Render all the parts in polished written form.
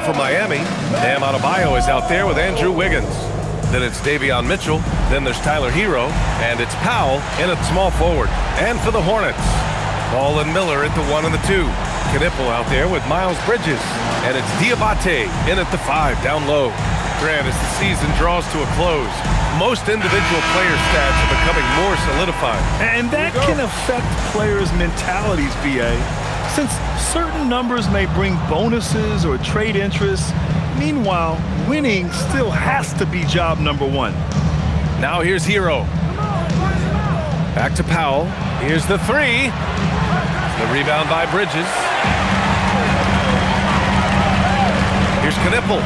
grab for Miami. Bam Adebayo is out there with Andrew Wiggins. Then it's Davion Mitchell. Then there's Tyler Hero. And it's Powell in at small forward. And for the Hornets, Ball and Miller at the 1 and the 2. Knipple out there with Miles Bridges. And it's Diabate in at the 5 down low. Grant, as the season draws to a close, most individual player stats are becoming more solidified. And that can affect players' mentalities, BA. Since certain numbers may bring bonuses or trade interest, meanwhile, winning still has to be job number one. Now here's Hero. Back to Powell. Here's the 3. The rebound by Bridges. Here's Knipple.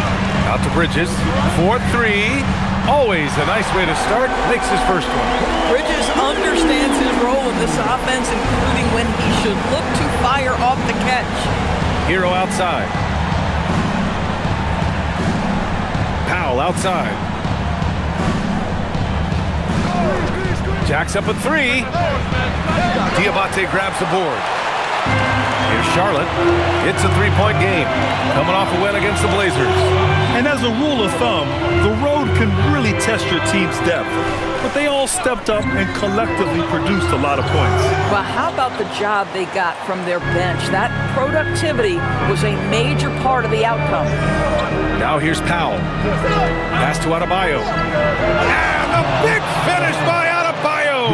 Out to Bridges. 4-3. Always a nice way to start. Makes his first one. Bridges understands his role in this offense, including when he should look to fire off the catch. Hero outside. Powell outside. Jacks up a 3. Diabate grabs the board. Here's Charlotte. It's a 3-point game. Coming off a win against the Blazers. And as a rule of thumb, the road can really test your team's depth. But they all stepped up and collectively produced a lot of points. Well, how about the job they got from their bench? That productivity was a major part of the outcome. Now here's Powell. Pass to Adebayo. And the big finish by Adebayo!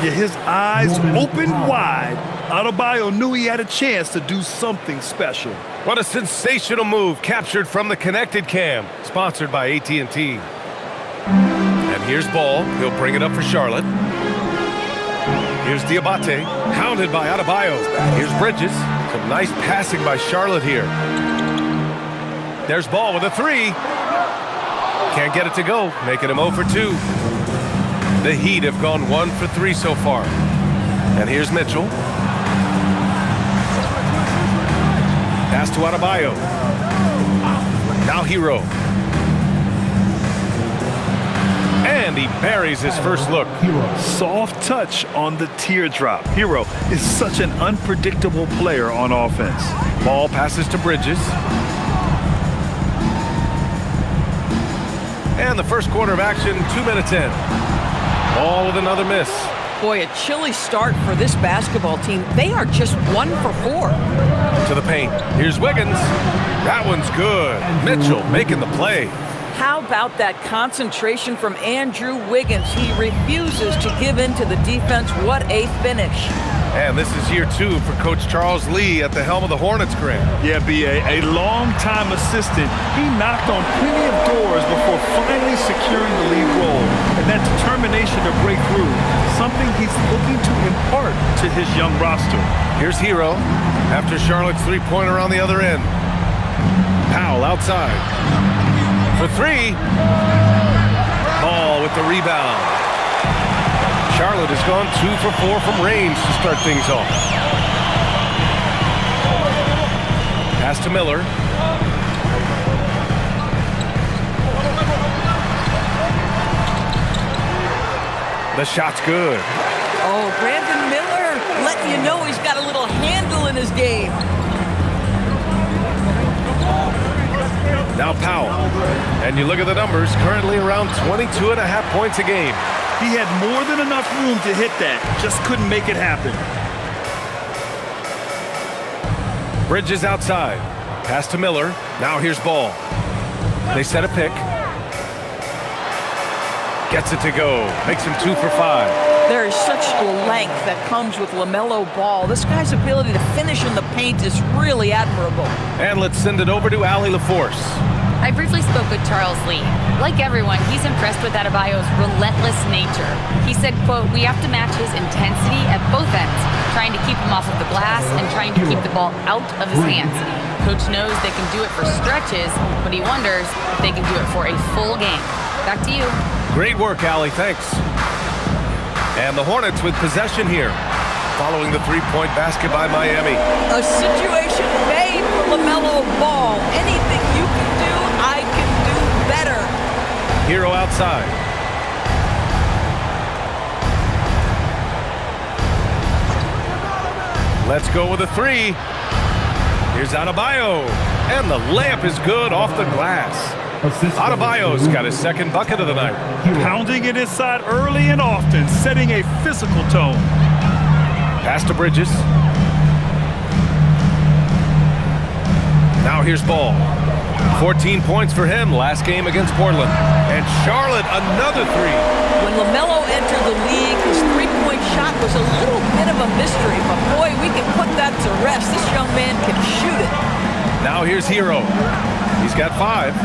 Yeah, his eyes opened wide. Adebayo knew he had a chance to do something special. What a sensational move captured from the Connected Cam, sponsored by AT&T. And here's Ball. He'll bring it up for Charlotte. Here's Diabate, hounded by Adebayo. Here's Bridges. Some nice passing by Charlotte here. There's Ball with a 3. Can't get it to go, making him 0 for 2. The Heat have gone 1 for 3 so far. And here's Mitchell. Pass to Adebayo. Now Hero. And he buries his first look. Soft touch on the teardrop. Hero is such an unpredictable player on offense. Ball passes to Bridges. And the first quarter of action, 2 minutes in. Ball with another miss. Boy, a chilly start for this basketball team. They are just 1 for 4. To the paint. Here's Wiggins. That one's good. Mitchell making the play. How about that concentration from Andrew Wiggins? He refuses to give in to the defense. What a finish. And this is year 2 for Coach Charles Lee at the helm of the Hornets, Grant. Yeah, BA, a long-time assistant. He knocked on plenty of doors before finally securing the lead role. And that determination to break through, something he's looking to impart to his young roster. Here's Hero after Charlotte's 3-pointer on the other end. Powell outside. For 3. Ball with the rebound. Charlotte has gone 2 for 4 from range to start things off. Pass to Miller. The shot's good. Oh, Brandon Miller letting you know he's got a little handle in his game. Now Powell. And you look at the numbers, currently around 22.5 points a game. He had more than enough room to hit that, just couldn't make it happen. Bridges outside. Pass to Miller. Now here's Ball. They set a pick. Gets it to go. Makes him 2 for 5. There is such length that comes with LaMelo Ball. This guy's ability to finish in the paint is really admirable. And let's send it over to Allie LaForce. I briefly spoke with Charles Lee. Like everyone, he's impressed with Adebayo's relentless nature. He said, quote, "We have to match his intensity at both ends, trying to keep him off of the glass and trying to keep the ball out of his hands. Coach knows they can do it for stretches, but he wonders if they can do it for a full game." Back to you. Great work, Allie. Thanks. And the Hornets with possession here, following the 3-point basket by Miami. A situation made for LaMelo Ball. Anything you can do, I can do better. Hero outside. Let's go with a 3. Here's Adebayo. And the layup is good off the glass. Adebayo's got his second bucket of the night. Pounding it inside early and often, setting a physical tone. Pass to Bridges. Now here's Ball. 14 points for him last game against Portland. And Charlotte, another three. When LaMelo entered the league, his three-point shot was a little bit of a mystery, but boy, we can put that to rest. This young man can shoot it. Now here's Hero. He's got 5.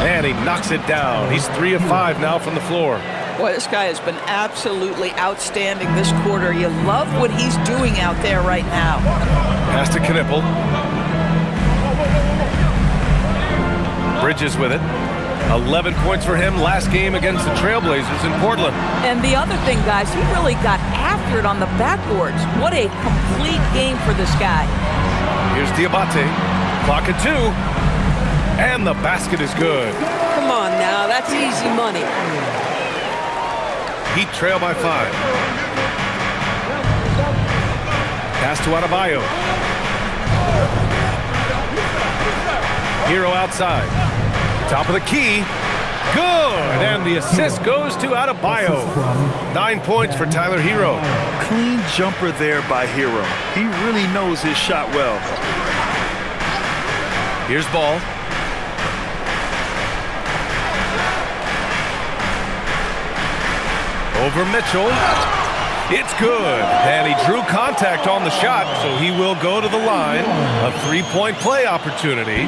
And he knocks it down. He's 3 of 5 now from the floor. Boy, this guy has been absolutely outstanding this quarter. You love what he's doing out there right now. Pass to Knipple. Bridges with it. 11 points for him last game against the Trailblazers in Portland. And the other thing, guys, he really got after it on the backboards. What a complete game for this guy. Here's Diabate. Clock at 2. And the basket is good. Come on now, that's easy money. Heat trail by 5. Pass to Adebayo. Hero outside. Top of the key. Good. And the assist goes to Adebayo. 9 points for Tyler Hero. Clean jumper there by Hero. He really knows his shot well. Here's Ball. Over Mitchell. It's good. And he drew contact on the shot, so he will go to the line. A 3-point play opportunity.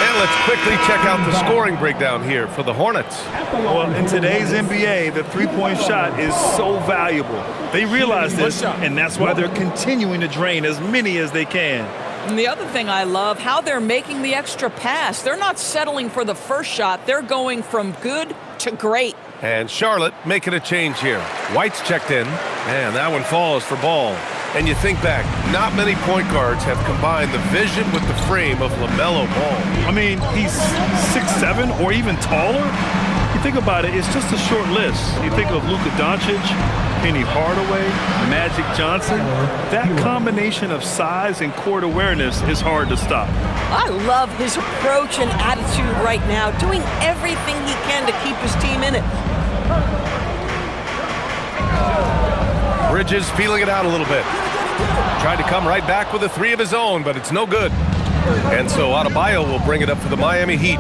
And let's quickly check out the scoring breakdown here for the Hornets. Well, in today's NBA, the three-point shot is so valuable. They realize this, and that's why they're continuing to drain as many as they can. And the other thing I love, how they're making the extra pass. They're not settling for the first shot. They're going from good to great. And Charlotte making a change here. White's checked in, and that one falls for Ball. And you think back, not many point guards have combined the vision with the frame of LaMelo Ball. I mean, he's 6'7" or even taller. You think about it, it's just a short list. You think of Luka Doncic, Penny Hardaway, Magic Johnson. That combination of size and court awareness is hard to stop. I love his approach and attitude right now, doing everything he can to keep his team in it. Bridges feeling it out a little bit. Tried to come right back with a 3 of his own, but it's no good. And so Adebayo will bring it up for the Miami Heat.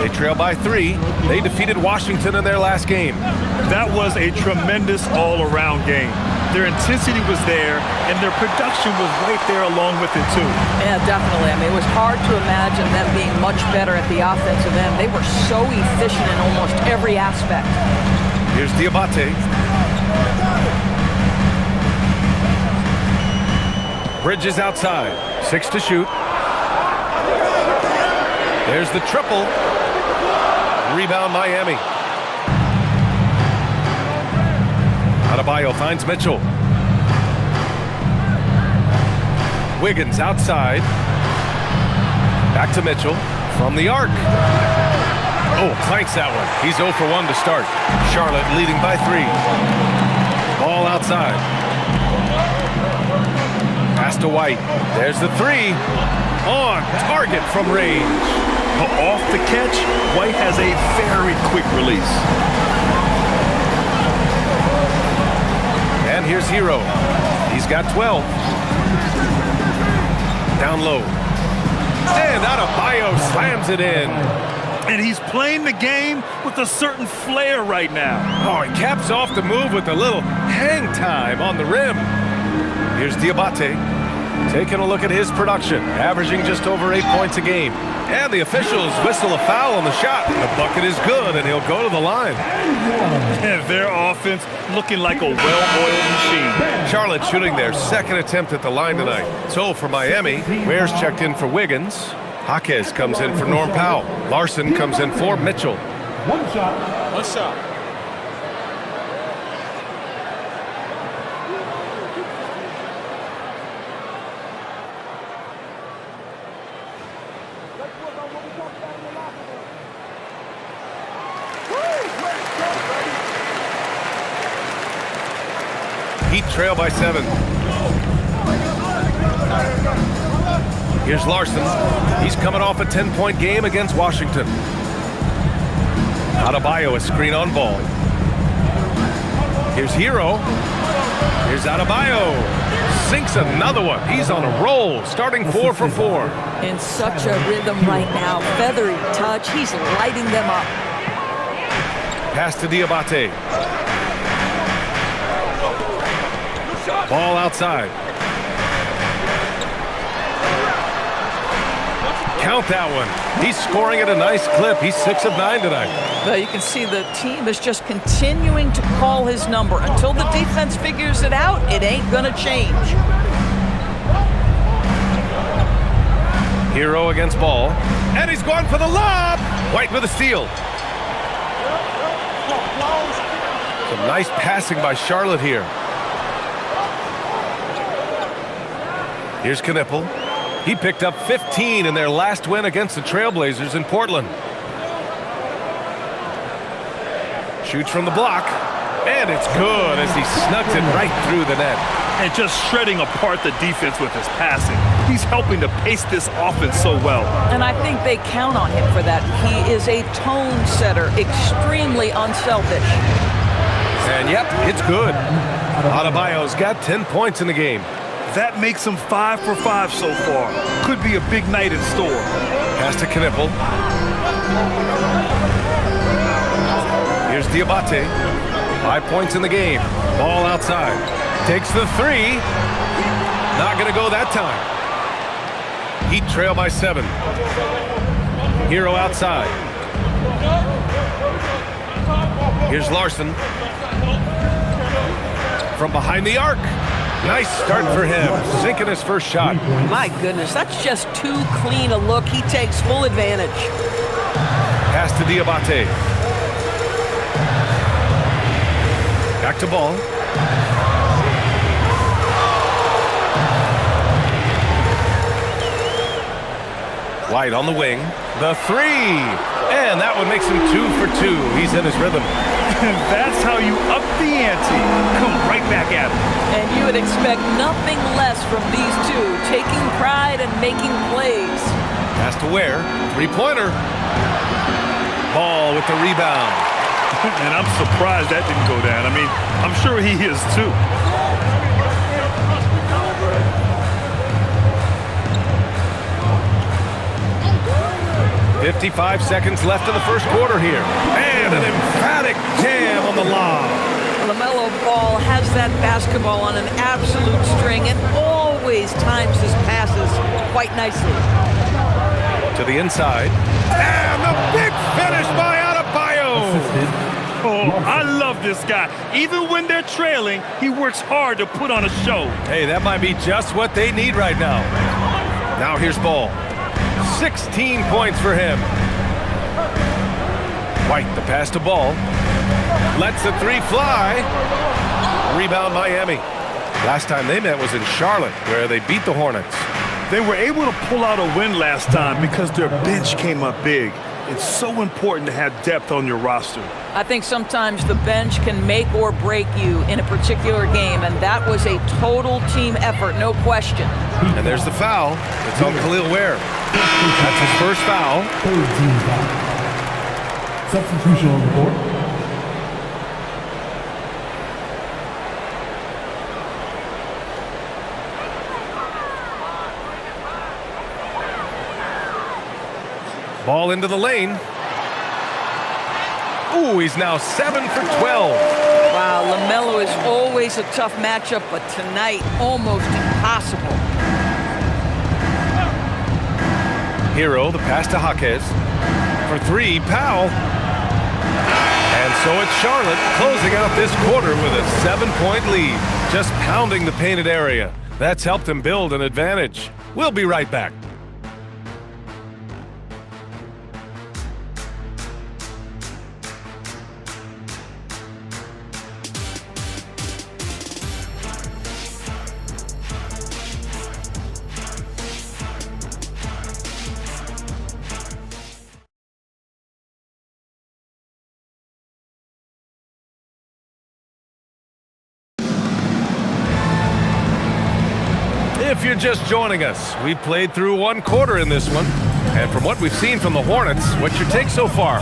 They trail by 3. They defeated Washington in their last game. That was a tremendous all-around game. Their intensity was there, and their production was right there along with it, too. Yeah, definitely. I mean, it was hard to imagine them being much better at the offensive end. They were so efficient in almost every aspect. Here's Diabate. Bridges outside. 6 to shoot. There's the triple. Rebound Miami. Adebayo finds Mitchell. Wiggins outside. Back to Mitchell from the arc. Oh, clanks that one. He's 0 for 1 to start. Charlotte leading by 3. Ball outside. Pass to White. There's the 3. On target from range. Off the catch, White has a very quick release. And here's Hero. He's got 12. Down low. And Adebayo slams it in. And he's playing the game with a certain flair right now. Oh, he caps off the move with a little hang time on the rim. Here's Diabate. Taking a look at his production, averaging just over 8 points a game. And the officials whistle a foul on the shot. The bucket is good, and he'll go to the line. And their offense looking like a well-oiled machine. Charlotte shooting their second attempt at the line tonight. So for Miami, Ware's checked in for Wiggins. Jaquez comes in for Norm Powell. Larson comes in for Mitchell. One shot. Heat trail by 7. Here's Larson. He's coming off a 10-point game against Washington. Adebayo, a screen on Ball. Here's Hero. Here's Adebayo. Sinks another one. He's on a roll, starting 4 for 4. In such a rhythm right now. Feathery touch. He's lighting them up. Pass to Diabate. Ball outside. Count that one. He's scoring at a nice clip. He's 6 of 9 tonight. Well, you can see the team is just continuing to call his number. Until the defense figures it out, it ain't going to change. Hero against Ball. And he's going for the lob. White with a steal. Some nice passing by Charlotte here. Here's Knipple. He picked up 15 in their last win against the Trailblazers in Portland. Shoots from the block, and it's good as he snugs it right through the net. And just shredding apart the defense with his passing. He's helping to pace this offense so well. And I think they count on him for that. He is a tone setter, extremely unselfish. And yep, it's good. Adebayo's got 10 points in the game. That makes him 5 for 5 so far. Could be a big night in store. Pass to Knipple. Here's Diabate. 5 points in the game. Ball outside. Takes the 3. Not going to go that time. Heat trail by 7. Hero outside. Here's Larson. From behind the arc. Nice start for him, sinking his first shot. My goodness, that's just too clean a look. He takes full advantage. Pass to Diabate. Back to Ball. White on the wing. The 3. And that one makes him 2 for 2. He's in his rhythm. And that's how you up the ante. Come right back at him. And you would expect nothing less from these two, taking pride and making plays. Pass to Ware. 3-pointer. Ball with the rebound. And I'm surprised that didn't go down. I mean, I'm sure he is too. 55 seconds left in the first quarter here. And an emphatic jam on the lob. LaMelo Ball has that basketball on an absolute string and always times his passes quite nicely. To the inside. And the big finish by Adebayo. Oh, I love this guy. Even when they're trailing, he works hard to put on a show. Hey, that might be just what they need right now. Now here's Ball. 16 points for him. White, the pass to Ball. Lets the 3 fly. Rebound Miami. Last time they met was in Charlotte, where they beat the Hornets. They were able to pull out a win last time because their bench came up big. It's so important to have depth on your roster. I think sometimes the bench can make or break you in a particular game, and that was a total team effort, no question. And there's the foul. It's on Khalil Ware. That's his first foul. Third team foul. Substitution on the court. Ball into the lane. Ooh, he's now 7 for 12. Wow, LaMelo is always a tough matchup, but tonight, almost impossible. Hero, the pass to Jaquez. For 3, Powell. And so it's Charlotte closing out this quarter with a 7-point lead. Just pounding the painted area. That's helped them build an advantage. We'll be right back. If you're just joining us, we played through one quarter in this one. And from what we've seen from the Hornets, what's your take so far?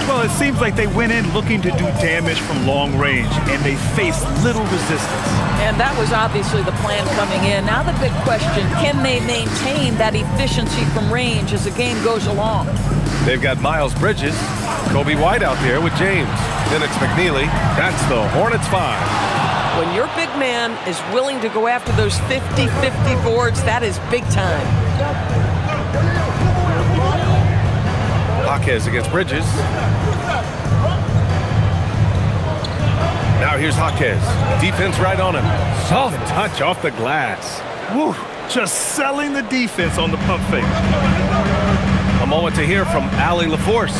Well, it seems like they went in looking to do damage from long range, and they faced little resistance. And that was obviously the plan coming in. Now the big question, can they maintain that efficiency from range as the game goes along? They've got Miles Bridges, Kobe White out there with James. Then it's McNeely. That's the Hornets 5. When your big man is willing to go after those 50-50 boards, that is big time. Jaquez against Bridges. Now here's Jaquez. Defense right on him. Soft touch off the glass. Woo, just selling the defense on the pump fake. A moment to hear from Allie LaForce.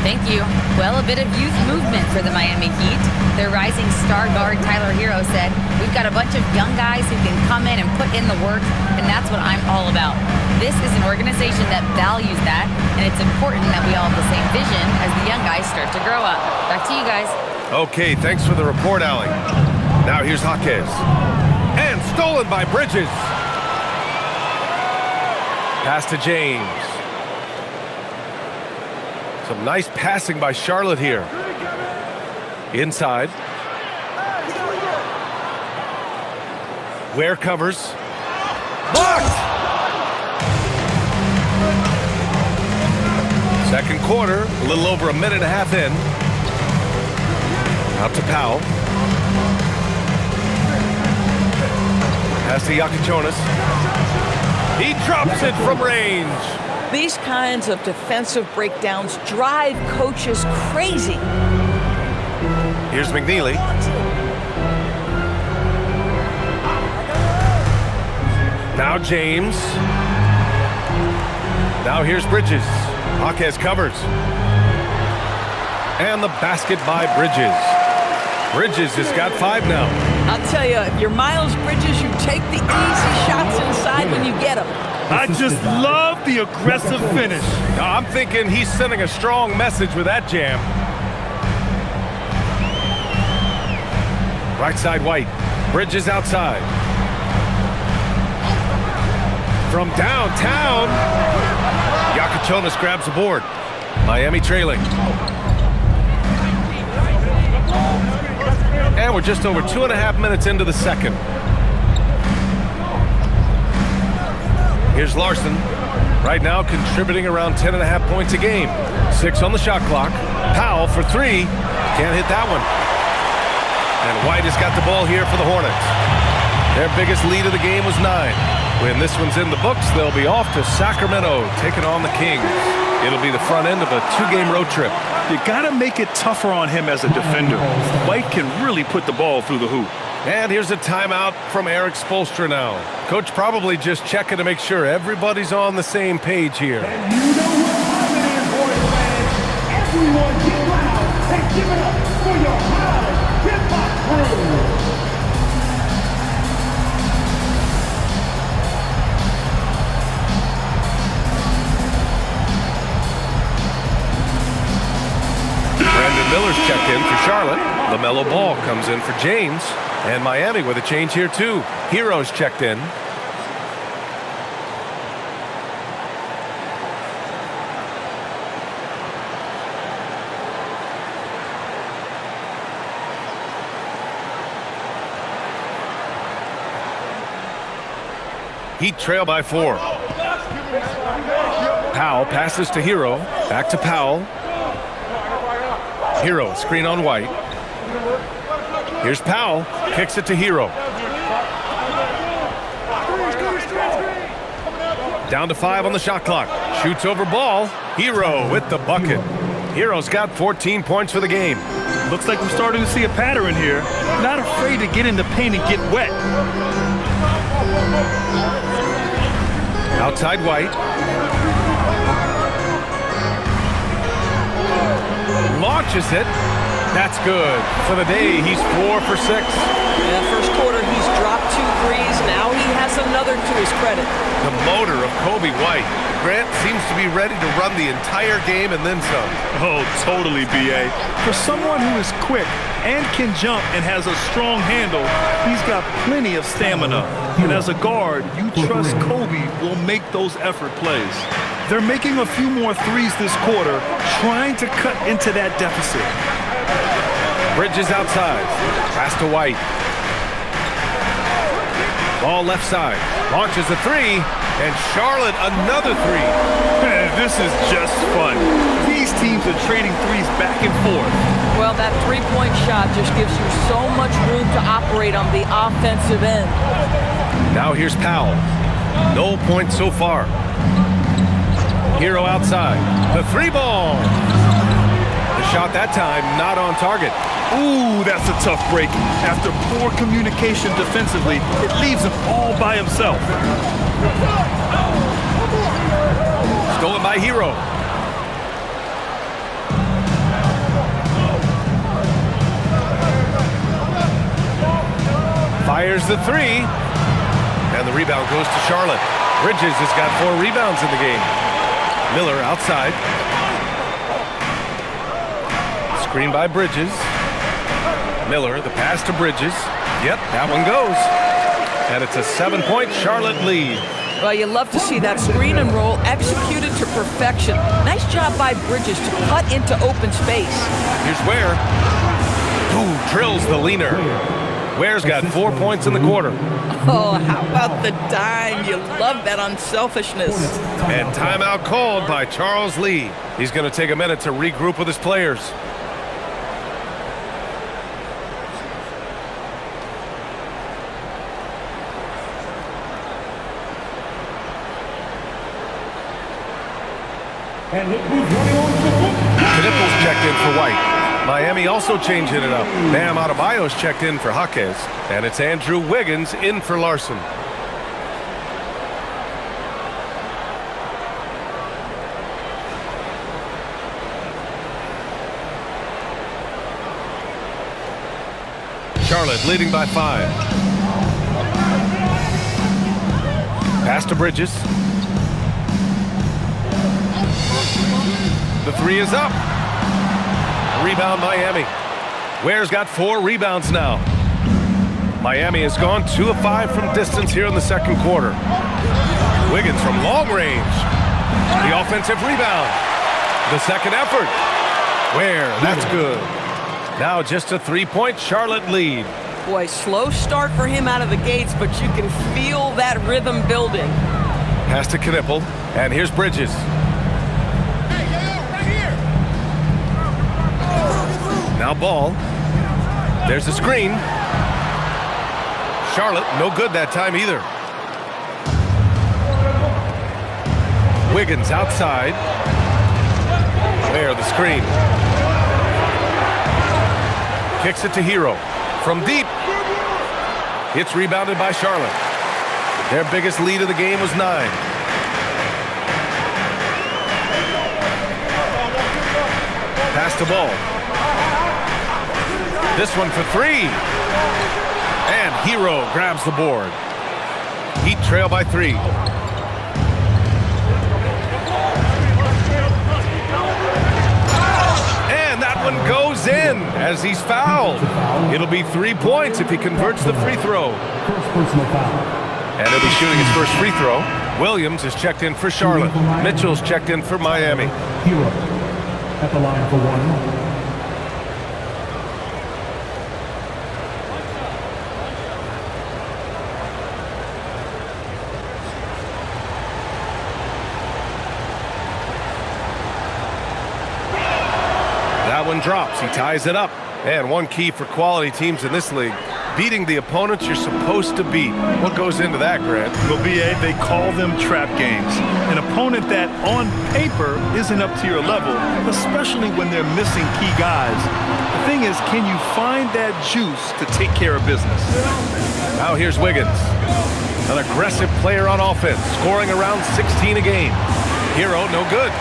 Thank you. Well, a bit of youth movement for the Miami Heat. Their rising star guard, Tyler Hero, said, "We've got a bunch of young guys who can come in and put in the work, and that's what I'm all about. This is an organization that values that, and it's important that we all have the same vision as the young guys start to grow up." Back to you guys. Okay, thanks for the report, Allie. Now here's Jaquez. And stolen by Bridges. Pass to James. Some nice passing by Charlotte here. Inside. Ware covers. Blocked! Second quarter, a little over a minute and a half in. Out to Powell. Pass to Yakichonis. He drops it from range. These kinds of defensive breakdowns drive coaches crazy. Here's McNeely. Now James. Now here's Bridges. Jaquez covers. And the basket by Bridges. Bridges has got 5 now. I'll tell you, if you're Miles Bridges, you take the easy shots inside when you get them. I just love the aggressive finish. I'm thinking he's sending a strong message with that jam. Right side White. Bridges outside. From downtown. Yakichonis grabs the board. Miami trailing. And we're just over 2.5 minutes into the second. Here's Larson. Right now contributing around 10.5 points a game. 6 on the shot clock. Powell for 3. Can't hit that one. And White has got the ball here for the Hornets. Their biggest lead of the game was 9. When this one's in the books, they'll be off to Sacramento, taking on the Kings. It'll be the front end of a 2-game road trip. You gotta make it tougher on him as a defender. White can really put the ball through the hoop. And here's a timeout from Eric Spoelstra now. Coach probably just checking to make sure everybody's on the same page here. And you know what time it is, Hornets fans. Everyone get loud and give it up for your hottest hip-hop crew. Brandon Miller's checked in for Charlotte. LaMelo Ball comes in for James. And Miami with a change here too. Hero's checked in. Heat trail by 4. Powell passes to Hero. Back to Powell. Hero, screen on White. Here's Powell, kicks it to Hero. Down to 5 on the shot clock. Shoots over Ball. Hero with the bucket. Hero's got 14 points for the game. Looks like we're starting to see a pattern here. Not afraid to get in the paint and get wet. Outside White. Launches it. That's good. For the day, he's 4 for 6. Yeah, first quarter, he's dropped up 2 threes. Now he has another to his credit. The motor of Kobe White. Grant seems to be ready to run the entire game and then some. Oh, totally, B.A. For someone who is quick and can jump and has a strong handle, he's got plenty of stamina. And as a guard, you trust Kobe will make those effort plays. They're making a few more threes this quarter, trying to cut into that deficit. Bridges outside. Pass to White. Ball left side. Launches a 3. And Charlotte another 3. This is just fun. These teams are trading threes back and forth. Well, that three-point shot just gives you so much room to operate on the offensive end. Now here's Powell. No points so far. Hero outside. The 3 ball. The shot that time not on target. Ooh, that's a tough break. After poor communication defensively, it leaves him all by himself. Stolen by Hero. Fires the 3. And the rebound goes to Charlotte. Bridges has got 4 rebounds in the game. Miller outside. Screen by Bridges. Miller, the pass to Bridges. Yep, that one goes. And it's a 7-point Charlotte lead. Well, you love to see that screen and roll executed to perfection. Nice job by Bridges to cut into open space. Here's Ware. Ooh, drills the leaner. Ware's got 4 points in the quarter. Oh, how about the dime? You love that unselfishness. And timeout called by Charles Lee. He's going to take a minute to regroup with his players. And look who's running on the foot. Knipples checked in for White. Miami also changing it up. Bam Adebayo's checked in for Jaquez. And it's Andrew Wiggins in for Larson. Charlotte leading by 5. Pass to Bridges. The 3 is up. Rebound Miami. Ware's got 4 rebounds now. Miami has gone 2 of 5 from distance here in the second quarter. Wiggins from long range. The offensive rebound. The second effort. Ware, that's good. Now just a 3-point Charlotte lead. Boy, slow start for him out of the gates, but you can feel that rhythm building. Pass to Knipple, and here's Bridges. Now Ball. There's the screen. Charlotte, no good that time either. Wiggins outside. Ware, the screen. Kicks it to Hero. From deep. It's rebounded by Charlotte. Their biggest lead of the game was 9. Pass to Ball. This one for 3. And Hero grabs the board. Heat trail by 3. And that one goes in as he's fouled. It'll be 3 points if he converts the free throw. First personal foul. And he'll be shooting his first free throw. Williams is checked in for Charlotte. Mitchell's checked in for Miami. Hero at the line for 1. That one drops. He ties it up. And one key for quality teams in this league, beating the opponents you're supposed to beat. What goes into that, Grant? Well, B.A., they call them trap games. An opponent that, on paper, isn't up to your level, especially when they're missing key guys. The thing is, can you find that juice to take care of business? Now here's Wiggins. An aggressive player on offense, scoring around 16 a game. Hero, no good.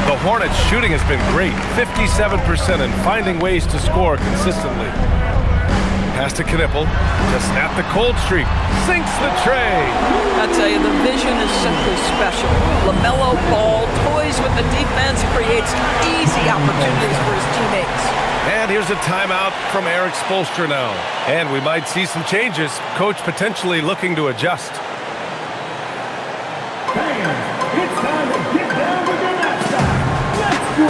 The Hornets' shooting has been great, 57%, and finding ways to score consistently. Pass to Knippel to snap the cold streak. Sinks the tray. I tell you, the vision is simply special. LaMelo Ball toys with the defense, creates easy opportunities for his teammates. And here's a timeout from Eric Spoelstra now. And we might see some changes. Coach potentially looking to adjust. Fans, it's time to get down with your mascot. Let's go!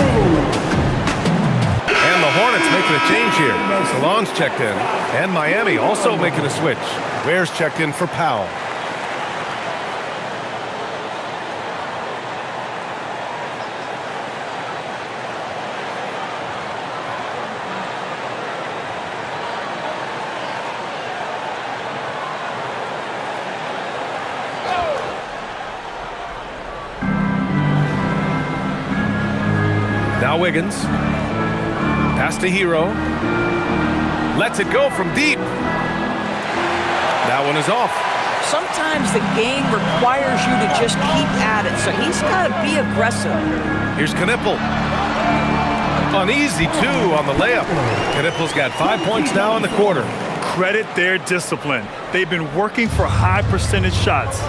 And the Hornets making a change here. Salon's checked in. And Miami also making a switch. Ware's checked in for Powell. Now Wiggins. Pass to Hero. Lets it go from deep. That one is off. Sometimes the game requires you to just keep at it, so he's got to be aggressive. Here's Knippel. Uneasy, too, on the layup. Knippel's got 5 points now in the quarter. Credit their discipline. They've been working for high percentage shots.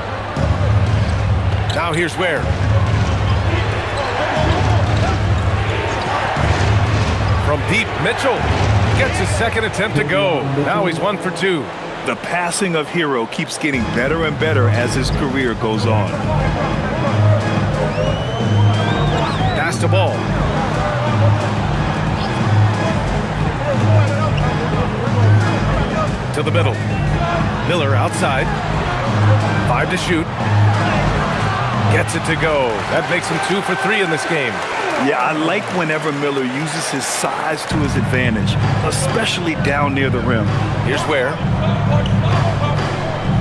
Now here's Ware. From deep, Mitchell gets his second attempt to go. Now he's 1 for 2. The passing of Hero keeps getting better and better as his career goes on. Pass to Ball. To the middle. Miller outside. 5 to shoot. Gets it to go. That makes him 2 for 3 in this game. Yeah, I like whenever Miller uses his size to his advantage, especially down near the rim. Here's Ware.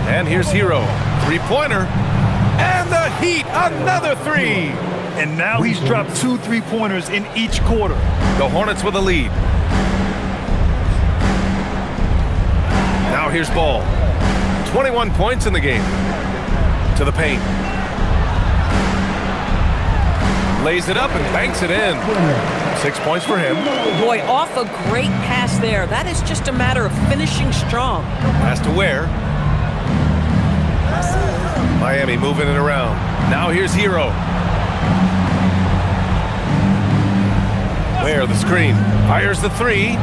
And here's Hero. 3-pointer. And the Heat, another 3. And now he's dropped 2 3-pointers in each quarter. The Hornets with a lead. Now here's Ball. 21 points in the game. To the paint. Lays it up and banks it in. 6 points for him. Boy, off a great pass there. That is just a matter of finishing strong. Pass to Ware. Miami moving it around. Now here's Hero. Ware, the screen. Fires the 3.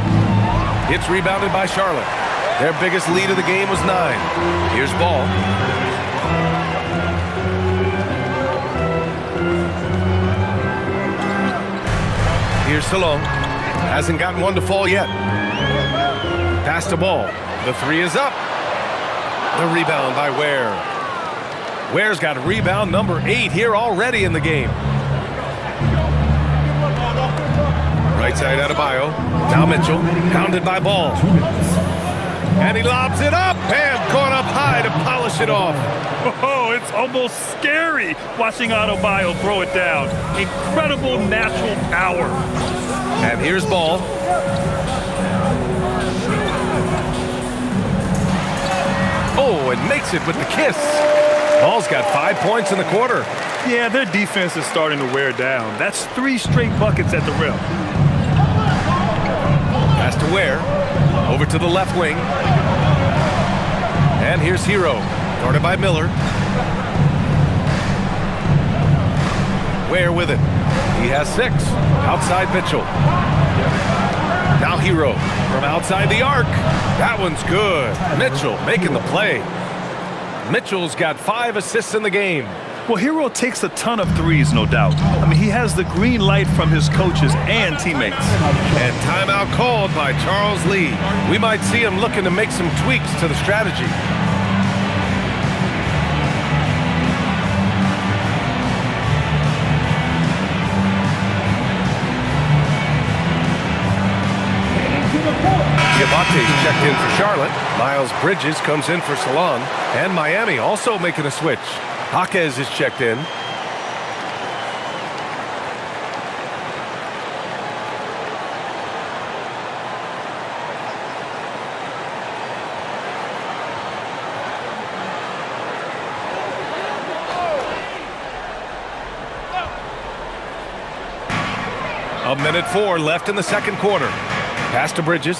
It's rebounded by Charlotte. Their biggest lead of the game was 9. Here's Ball. Here's Salon. Hasn't gotten one to fall yet. Pass to Ball. The 3 is up. The rebound by Ware. Ware's got rebound number 8 here already in the game. Right side Adebayo. Now Mitchell. Pounded by Ball. And he lobs it up. And caught up high to polish it off. Oh, it's almost scary watching Adebayo throw it down. Incredible natural power. And here's Ball. Oh, and makes it with the kiss. Ball's got 5 points in the quarter. Yeah, their defense is starting to wear down. That's 3 straight buckets at the rim. Pass to Ware. Over to the left wing. And here's Hero. Guarded by Miller. Ware with it. He has 6. Outside Mitchell. Now Hero from outside the arc. That one's good. Mitchell making the play. Mitchell's got 5 assists in the game. Well, Hero takes a ton of threes, no doubt. I mean, he has the green light from his coaches and teammates. And timeout called by Charles Lee. We might see him looking to make some tweaks to the strategy. Diabate's checked in for Charlotte. Miles Bridges comes in for Salon. And Miami also making a switch. Jaquez is checked in. A minute 4 left in the second quarter. Pass to Bridges.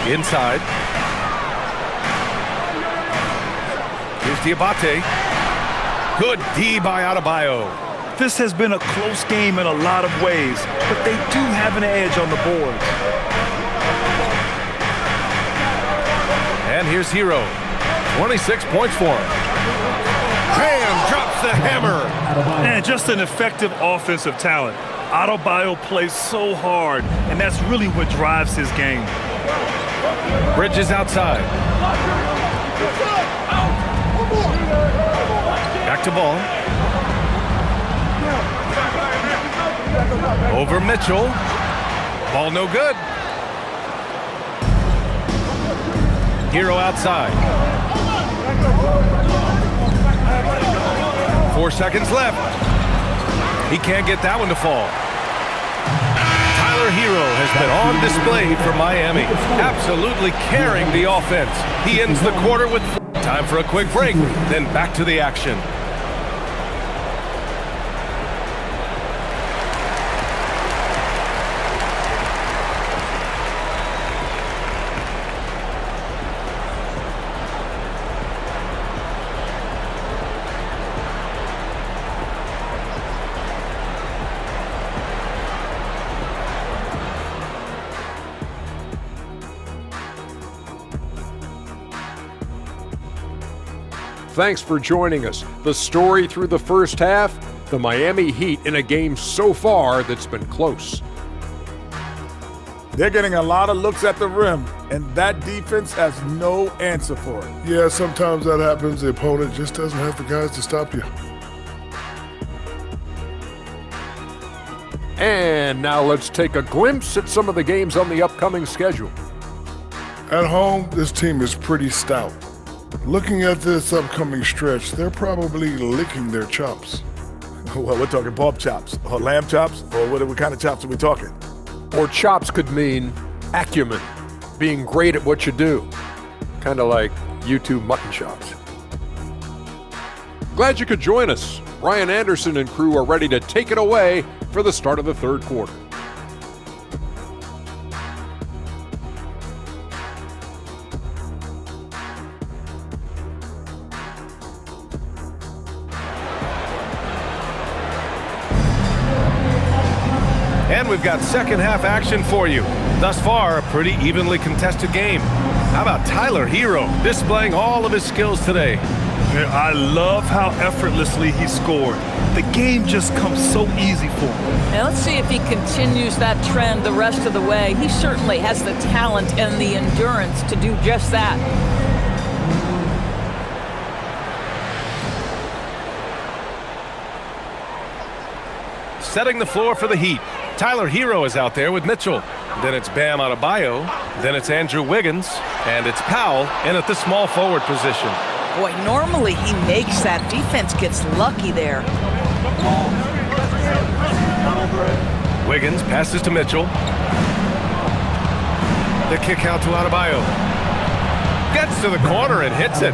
Inside. Here's Diabate. Good D by Adebayo. This has been a close game in a lot of ways, but they do have an edge on the board. And here's Hero. 26 points for him. Bam! Drops the hammer. And just an effective offensive talent. Adebayo plays so hard, and that's really what drives his game. Bridges outside. Back to ball. Over Mitchell. Ball no good. Hero outside. 4 seconds left. He can't get that one to fall. Tyler Hero has been on display for Miami, absolutely carrying the offense. He ends the quarter with time for a quick break, then back to the action. Thanks for joining us. The story through the first half, the Miami Heat in a game so far that's been close. They're getting a lot of looks at the rim, and that defense has no answer for it. Yeah, sometimes that happens. The opponent just doesn't have the guys to stop you. And now let's take a glimpse at some of the games on the upcoming schedule. At home, this team is pretty stout. Looking at this upcoming stretch, they're probably licking their chops. Well, we're talking pork chops, or lamb chops, or what kind of chops are we talking? Or chops could mean acumen, being great at what you do. Kind of like YouTube mutton chops. Glad you could join us. Ryan Anderson and crew are ready to take it away for the start of the third quarter. And we've got second half action for you. Thus far, a pretty evenly contested game. How about Tyler Hero displaying all of his skills today? I love how effortlessly he scored. The game just comes so easy for him. Now let's see if he continues that trend the rest of the way. He certainly has the talent and the endurance to do just that. Setting the floor for the Heat. Tyler Hero is out there with Mitchell. Then it's Bam Adebayo. Then it's Andrew Wiggins. And it's Powell in at the small forward position. Boy, normally he makes that. Defense gets lucky there. Wiggins passes to Mitchell. The kick out to Adebayo. Gets to the corner and hits it.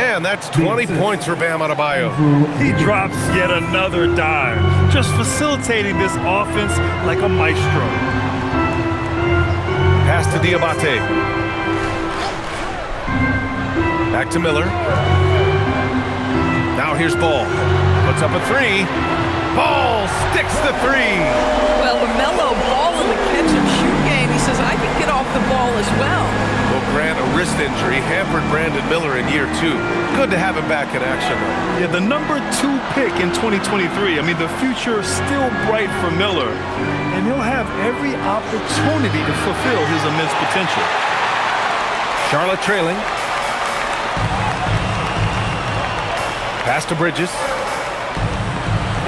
And that's 20 points for Bam Adebayo. He drops yet another dime, just facilitating this offense like a maestro. Pass to Diabate. Back to Miller. Now here's Ball. Puts up a three. Ball sticks the three. Well, LaMelo Ball in the catch and shoot game, he says, I can get off the ball as well. Well, Grant, a wrist injury hampered Brandon Miller in year 2. Good to have him back in action, though. Yeah, the number 2 pick in 2023. I mean, the future is still bright for Miller, and he'll have every opportunity to fulfill his immense potential. Charlotte trailing. Pass to Bridges.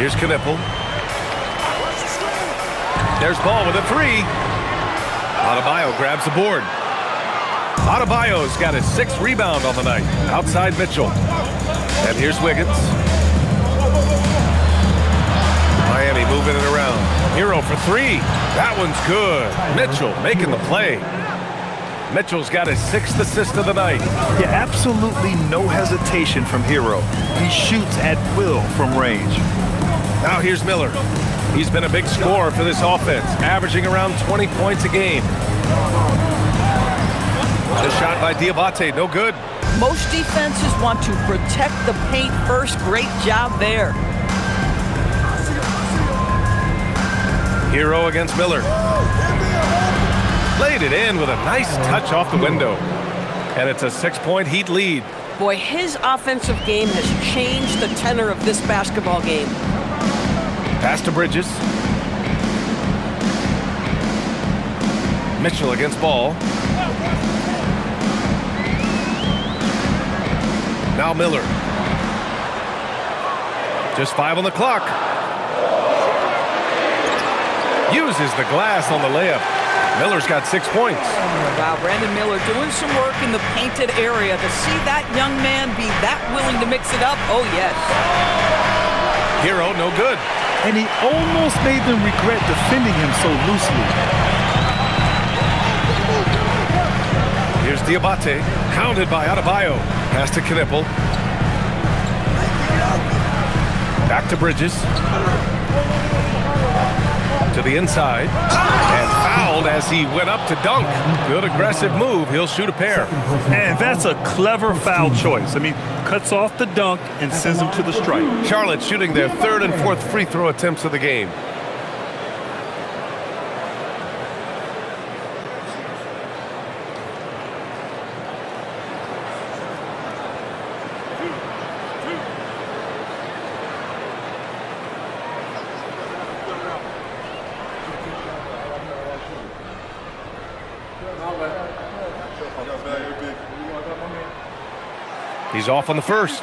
Here's Knipple. There's Ball with a three. Adebayo grabs the board. Adebayo's got his 6th rebound on the night. Outside Mitchell. And here's Wiggins. Miami moving it around. Hero for 3. That one's good. Mitchell making the play. Mitchell's got his 6th assist of the night. Yeah, absolutely no hesitation from Hero. He shoots at will from range. Now here's Miller. He's been a big scorer for this offense, averaging around 20 points a game. The shot by Diabate, no good. Most defenses want to protect the paint first. Great job there. Hero against Miller. Laid it in with a nice touch off the window. And it's a 6-point Heat lead. Boy, his offensive game has changed the tenor of this basketball game. Pass to Bridges. Mitchell against Ball. Now Miller. Just 5 on the clock. Uses the glass on the layup. Miller's got 6 points. Wow, Brandon Miller doing some work in the painted area. To see that young man be that willing to mix it up, oh yes. Hero, no good. And he almost made them regret defending him so loosely. Here's Diabate, hounded by Adebayo. Pass to Knipple. Back to Bridges. To the inside. And fouled as he went up to dunk. Good aggressive move. He'll shoot a pair. And that's a clever foul choice. I mean, cuts off the dunk and sends him to the stripe. Charlotte shooting their 3rd and 4th free throw attempts of the game. He's off on the first.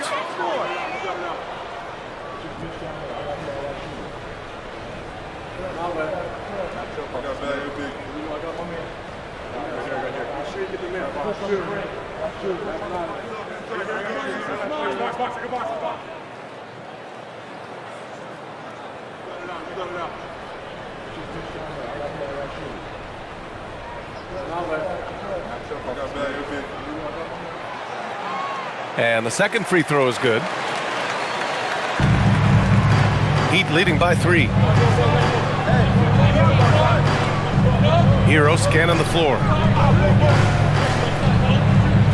And the second free throw is good. Heat leading by 3. Hero scanning the floor.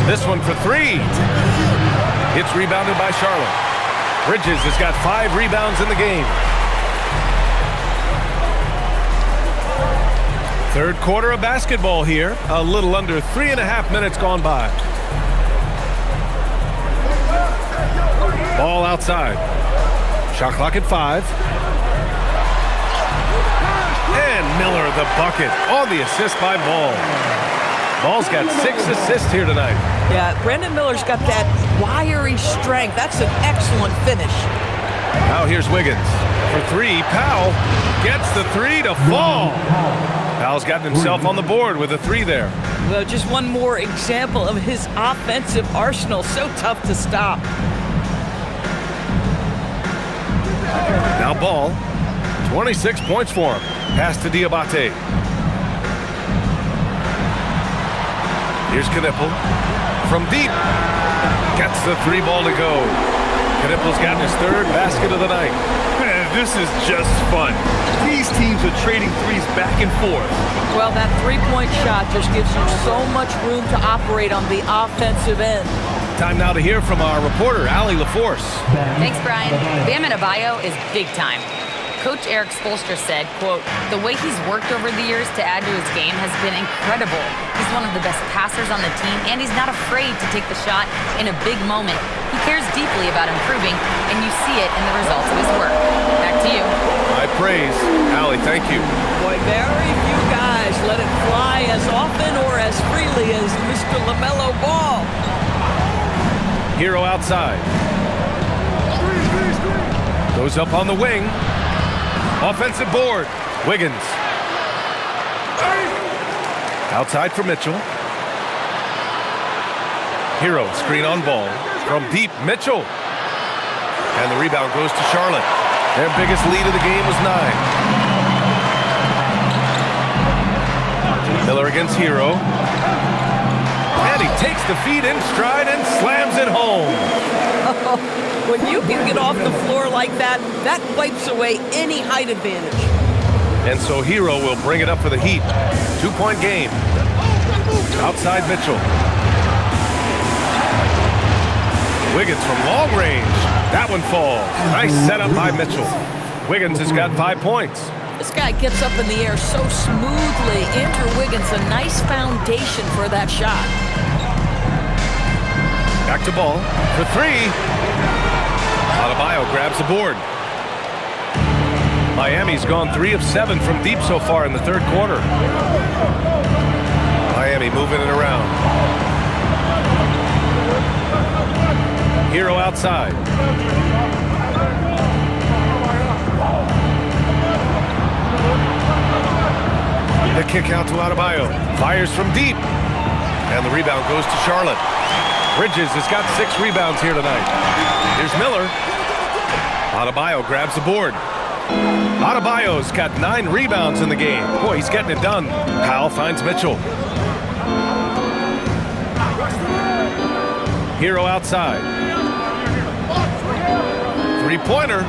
This one for 3. It's rebounded by Charlotte. Bridges has got 5 rebounds in the game. Third quarter of basketball here. A little under 3.5 minutes gone by. Ball outside. Shot clock at 5. And Miller the bucket on the assist by Ball. Ball's got 6 assists here tonight. Yeah, Brandon Miller's got that wiry strength. That's an excellent finish. Now here's Wiggins. For 3, Powell gets the 3 to fall. Powell's gotten himself on the board with a 3 there. Well, just one more example of his offensive arsenal. So tough to stop. Now Ball, 26 points for him. Pass to Diabate. Here's Knipple. From deep. Gets the 3 ball to go. Knipple's gotten his 3rd basket of the night. Man, this is just fun. These teams are trading threes back and forth. Well, that 3-point shot just gives you so much room to operate on the offensive end. Time now to hear from our reporter, Allie LaForce. Thanks, Brian. Bam Adebayo is big time. Coach Eric Spoelstra said, quote, "The way he's worked over the years to add to his game has been incredible. He's one of the best passers on the team, and he's not afraid to take the shot in a big moment. He cares deeply about improving, and you see it in the results of his work." Back to you. High praise. Allie, thank you. Boy, very few guys let it fly as often or as freely as Mr. LaMelo Ball. Hero outside. Goes up on the wing. Offensive board. Wiggins. Outside for Mitchell. Hero screen on Ball. From deep, Mitchell. And the rebound goes to Charlotte. Their biggest lead of the game was 9. Miller against Hero. And he takes the feed in stride and slams it home. When you can get off the floor like that, that wipes away any height advantage. And so Hero will bring it up for the Heat. 2-point game. Outside Mitchell. Wiggins from long range. That one falls. Nice setup by Mitchell. Wiggins has got 5 points. This guy gets up in the air so smoothly. Andrew Wiggins, a nice foundation for that shot. Back to Ball for 3. Adebayo grabs the board. Miami's gone 3 of 7 from deep so far in the third quarter. Miami moving it around. Hero outside. The kick out to Adebayo. Fires from deep. And the rebound goes to Charlotte. Bridges has got 6 rebounds here tonight. Here's Miller. Adebayo grabs the board. Adebayo's got 9 rebounds in the game. Boy, he's getting it done. Powell finds Mitchell. Hero outside. 3-pointer.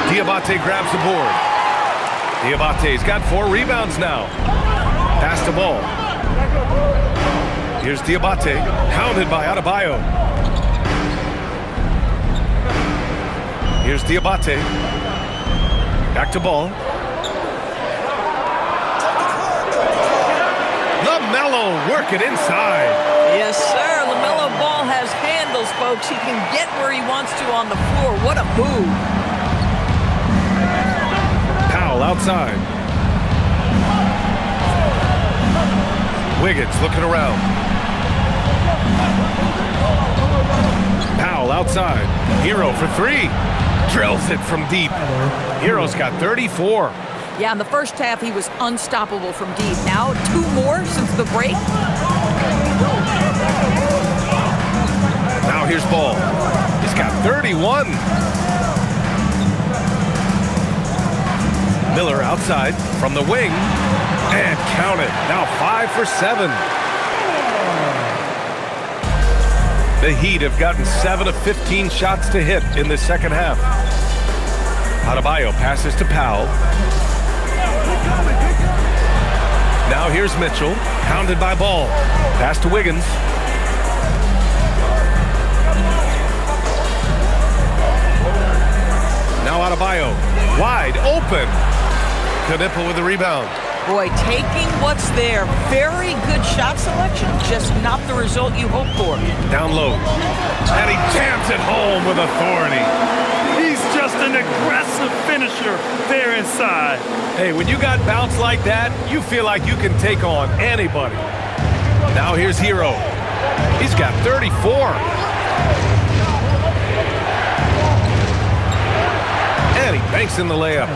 Diabate grabs the board. Diabate's got 4 rebounds now. Pass the ball. Here's Diabate, hounded by Adebayo. Here's Diabate. Back to Ball. LaMelo working inside. Yes, sir. LaMelo Ball has handles, folks. He can get where he wants to on the floor. What a move. Powell outside. Wiggins looking around. Powell outside. Hero for 3. Drills it from deep. Hero's got 34. Yeah, in the first half, he was unstoppable from deep. Now, 2 more since the break. Now here's Ball. He's got 31. Miller outside from the wing. And count it. Now 5 for 7. The Heat have gotten 7 of 15 shots to hit in the second half. Adebayo passes to Powell. Now here's Mitchell, hounded by Ball. Pass to Wiggins. Now Adebayo, wide open. Knipple with the rebound. Boy, taking what's there. Very good shot selection, just not the result you hope for. Down low. And he jams it home with authority. He's just an aggressive finisher there inside. Hey, when you got bounce like that, you feel like you can take on anybody. Now here's Hero. He's got 34. And he banks in the layup.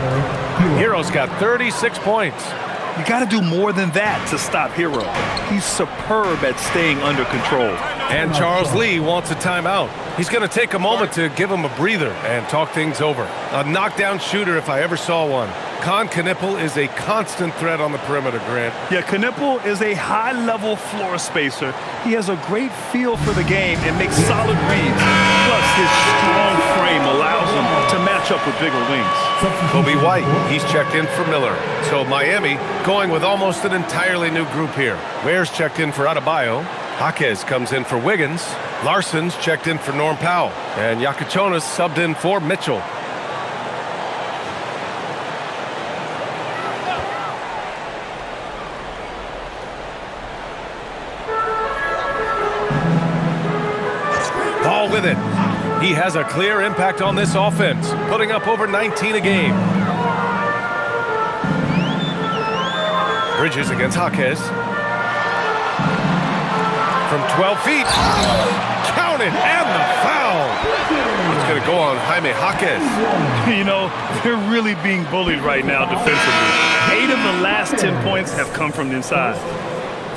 Hero's got 36 points. You got to do more than that to stop Hero. He's superb at staying under control. And Charles Lee wants a timeout. He's going to take a moment to give him a breather and talk things over. A knockdown shooter if I ever saw one. Knipple is a constant threat on the perimeter, Grant. Yeah, Knipple is a high-level floor spacer. He has a great feel for the game and makes solid reads. Plus, his strong frame allows him to match up with bigger wings. Kobe White, he's checked in for Miller. So Miami going with almost an entirely new group here. Ware's checked in for Adebayo. Jaquez comes in for Wiggins. Larson's checked in for Norm Powell. And Yakuchonis subbed in for Mitchell. Ball with it. He has a clear impact on this offense, putting up over 19 a game. Bridges against Jaquez. From 12 feet. Count it, and the foul. It's going to go on Jaime Jaquez. You know, they're really being bullied right now defensively. 8 of the last 10 points have come from the inside.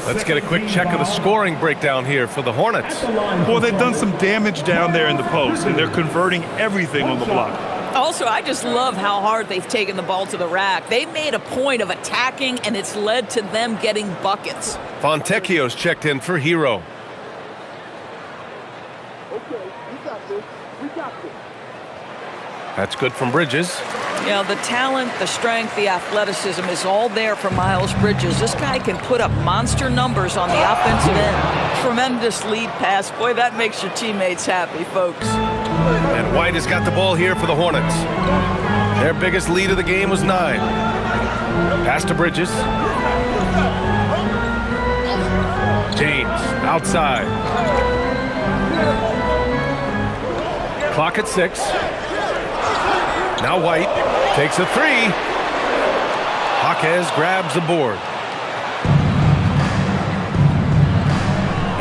Let's get a quick check of the scoring breakdown here for the Hornets. Well, they've done some damage down there in the post, and they're converting everything on the block. Also, I just love how hard they've taken the ball to the rack. They've made a point of attacking, and it's led to them getting buckets. Fontecchio's checked in for Hero. That's good from Bridges. You know, the talent, the strength, the athleticism is all there for Miles Bridges. This guy can put up monster numbers on the offensive end. Tremendous. tremendous lead pass. Boy, that makes your teammates happy, folks. And White has got the ball here for the Hornets. Their biggest lead of the game was 9. Pass to Bridges. James outside. Clock at 6. Now White takes a 3. Jaquez grabs the board.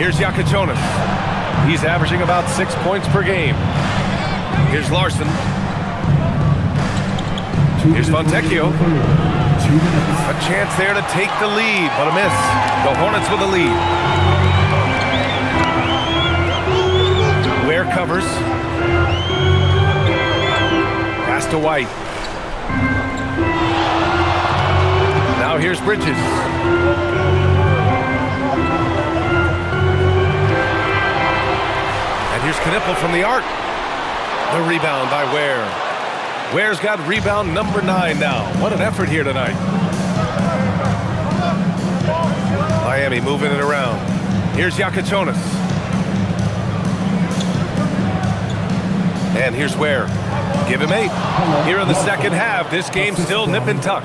Here's Yakichonis. He's averaging about 6 points per game. Here's Larson. Here's Fontecchio. A chance there to take the lead, but a miss. The Hornets with the lead. Ware covers. Pass to White. Now here's Bridges. And here's Knipple from the arc. The rebound by Ware. Ware's got rebound number 9 now. What an effort here tonight. Miami moving it around. Here's Yakichonis. And here's Ware. Give him 8. Here in the second half, this game's still nip and tuck.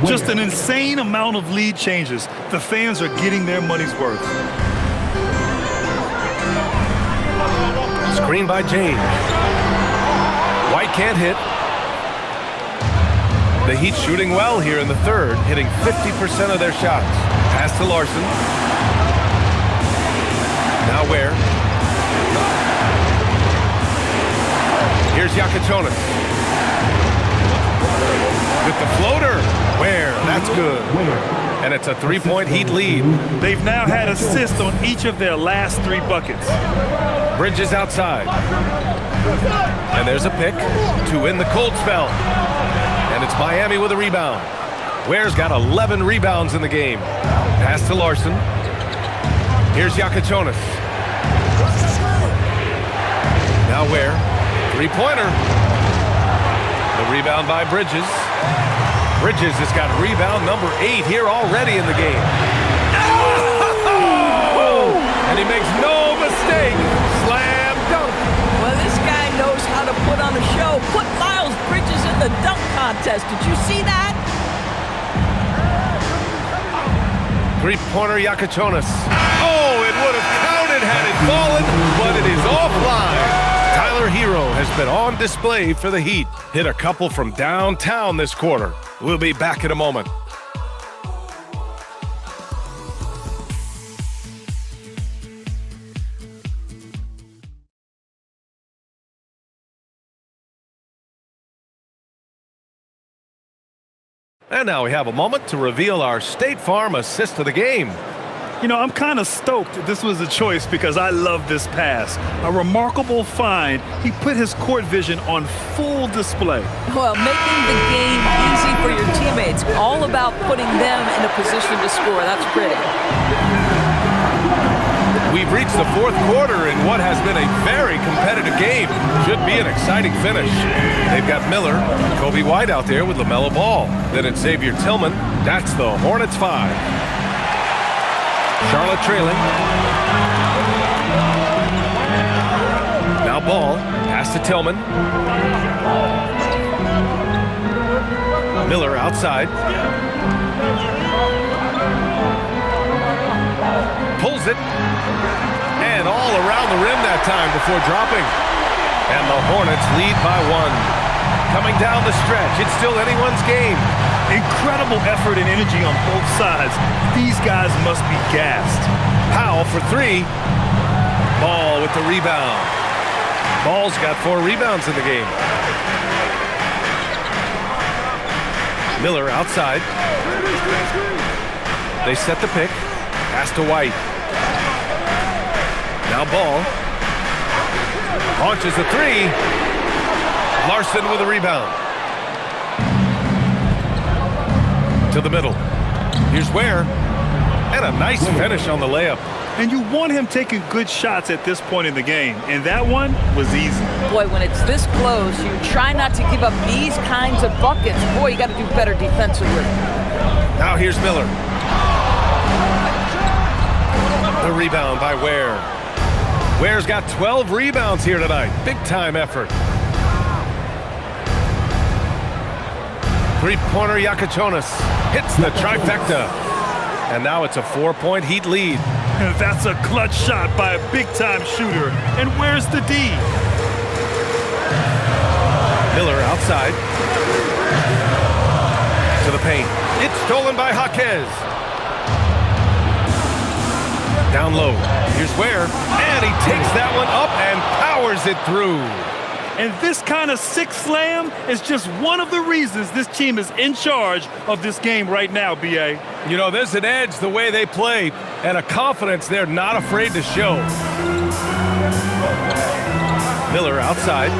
Just an insane amount of lead changes. The fans are getting their money's worth. Screen by James. White can't hit. The Heat shooting well here in the third, hitting 50% of their shots. Pass to Larson. Now Ware. Here's Yakichonis. With the floater. Ware. That's good. And it's a 3-point Heat lead. They've now had assists on each of their last 3 buckets. Bridges outside. And there's a pick to win the cold spell. And it's Miami with a rebound. Ware's got 11 rebounds in the game. Pass to Larson. Here's Yakichonis. Now Ware. 3-pointer. The rebound by Bridges. Bridges has got rebound number 8 here already in the game. Oh! And he makes no mistake. Slam dunk. Well, this guy knows how to put on a show. Put Miles Bridges in the dunk contest. Did you see that? 3-pointer Yakichonis. Oh, it would have counted had it fallen, but it is offline. Tyler Hero has been on display for the Heat. Hit a couple from downtown this quarter. We'll be back in a moment. And now we have a moment to reveal our State Farm assist of the game. You know, I'm kind of stoked this was a choice because I love this pass. A remarkable find. He put his court vision on full display. Well, making the game easy for your teammates. All about putting them in a position to score. That's pretty. We've reached the fourth quarter in what has been a very competitive game. Should be an exciting finish. They've got Miller, Kobe White out there with LaMelo Ball. Then it's Xavier Tillman. That's the Hornets 5. Charlotte trailing. Now Ball. Pass to Tillman. Miller outside. Pulls it. And all around the rim that time before dropping. And the Hornets lead by 1. Coming down the stretch, it's still anyone's game. Incredible effort and energy on both sides. These guys must be gassed. Powell for 3. Ball with the rebound. Ball's got 4 rebounds in the game. Miller outside. They set the pick. Pass to White. Now Ball. Launches a 3. Larson with a rebound. To the middle. Here's Ware. And a nice finish on the layup. And you want him taking good shots at this point in the game. And that one was easy. Boy, when it's this close, you try not to give up these kinds of buckets. Boy, you got to do better defensively. Now here's Miller. The rebound by Ware. Ware's got 12 rebounds here tonight. Big-time effort. Three-pointer Yakichonis hits the trifecta. And now it's a 4-point Heat lead. That's a clutch shot by a big-time shooter. And where's the D? Miller outside. To the paint. It's stolen by Jaquez. Down low. Here's Ware. And he takes that one up and powers it through. And this kind of sick slam is just one of the reasons this team is in charge of this game right now, B.A. You know, there's an edge the way they play and a confidence they're not afraid to show. Miller outside.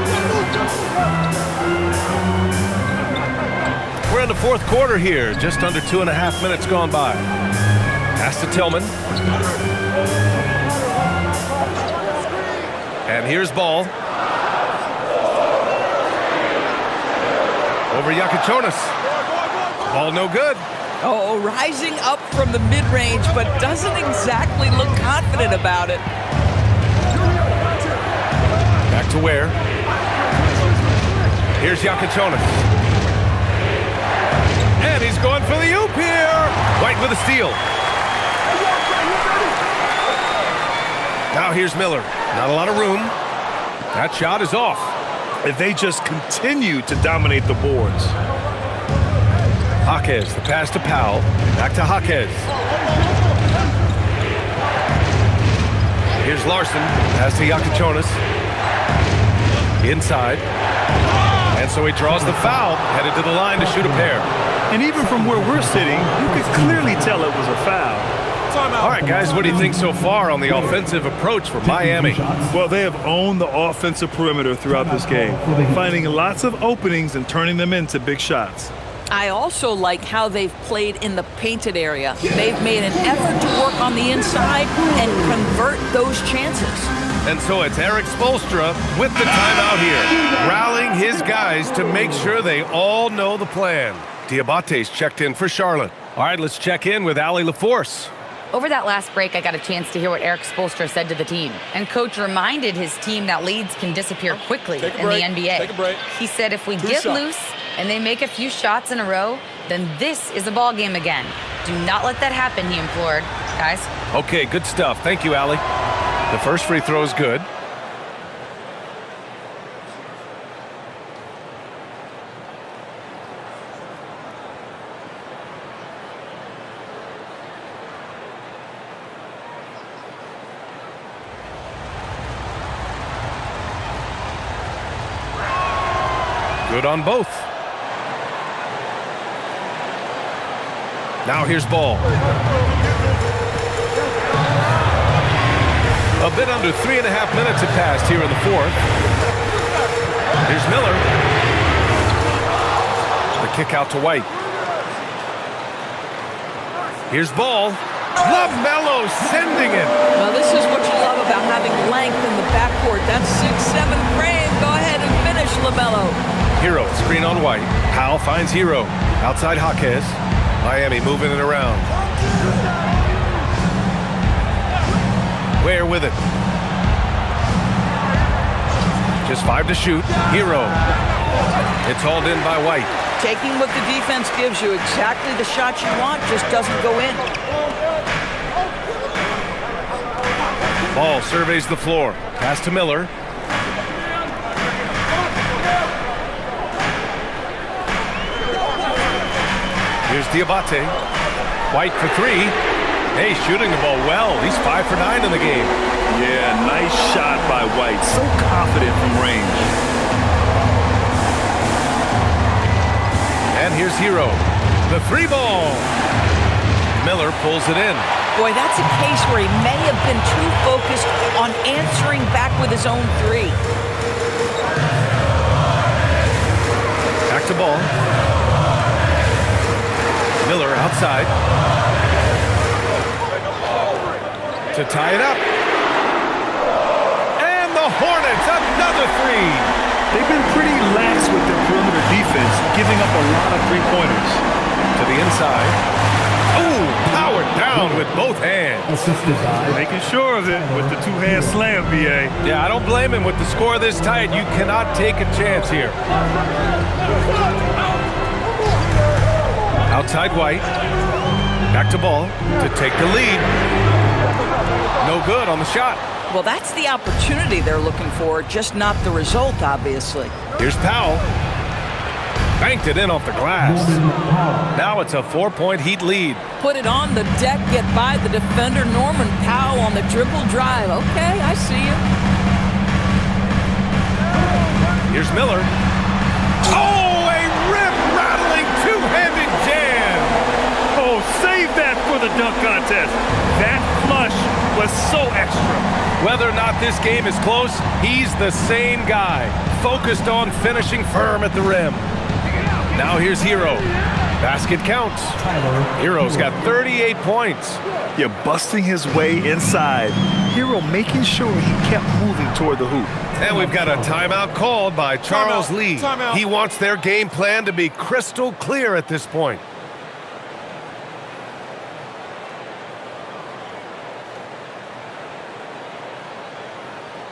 We're in the fourth quarter here. Just under 2.5 minutes gone by. Pass to Tillman. And here's Ball. Over Yakichonis. Ball no good. Oh, rising up from the mid-range, but doesn't exactly look confident about it. Back to Ware. Here's Yakichonis. And he's going for the oop here. White with a steal. Now here's Miller. Not a lot of room. That shot is off. And they just continue to dominate the boards. Jaquez, the pass to Powell. Back to Jaquez. Here's Larson. Pass to Yakichonis. Inside. And so he draws the foul. Headed to the line to shoot a pair. And even from where we're sitting, you could clearly tell it was a foul. All right, guys, what do you think so far on the offensive approach for Miami? Well, they have owned the offensive perimeter throughout this game, finding lots of openings and turning them into big shots. I also like how they've played in the painted area. They've made an effort to work on the inside and convert those chances. And so it's Eric Spoelstra with the timeout here, rallying his guys to make sure they all know the plan. Diabate's checked in for Charlotte. All right, let's check in with Allie LaForce. Over that last break, I got a chance to hear what Eric Spoelstra said to the team. And Coach reminded his team that leads can disappear quickly in the NBA. Take a break. He said if we get loose and they make a few shots in a row, then this is a ball game again. Do not let that happen, he implored. Guys? Okay, good stuff. Thank you, Allie. The first free throw is good. Good on both. Now here's Ball. A bit under 3.5 minutes have passed here in the fourth. Here's Miller. The kick out to White. Here's Ball. LaMelo sending it. Well, this is what you love about having length in the backcourt. That 6'7" frame. Go ahead and finish, LaMelo. Hero, screen on White. Powell finds Hero. Outside Jaquez. Miami moving it around. Ware with it. Just 5 to shoot. Hero. It's hauled in by White. Taking what the defense gives you, exactly the shot you want, just doesn't go in. Ball surveys the floor. Pass to Miller. Here's Diabate. White for 3. Hey, shooting the ball well. He's 5 for 9 in the game. Yeah, nice shot by White. So confident from range. And here's Hero. The 3 ball. Miller pulls it in. Boy, that's a case where he may have been too focused on answering back with his own 3. Back to Ball. Miller outside. To tie it up. And the Hornets, another 3. They've been pretty lax with their perimeter defense, giving up a lot of three-pointers. To the inside. Oh, powered down with both hands. Making sure of it with the two-hand slam, B.A. Yeah, I don't blame him. With the score this tight, you cannot take a chance here. Outside White. Back to Ball to take the lead. No good on the shot. Well, that's the opportunity they're looking for, just not the result, obviously. Here's Powell. Banked it in off the glass. Now it's a 4-point Heat lead. Put it on the deck, get by the defender, Norman Powell on the dribble drive. Okay, I see you. Here's Miller. Oh, a rip-rattling two-handed jam. Oh, save that for the dunk contest. That flush was so extra. Whether or not this game is close, he's the same guy, focused on finishing firm at the rim. Now here's Hero. Basket counts. Hero's got 38 points. You're busting his way inside. Hero making sure he kept moving toward the hoop. And we've got a timeout called by Charles Lee. Timeout. He wants their game plan to be crystal clear at this point.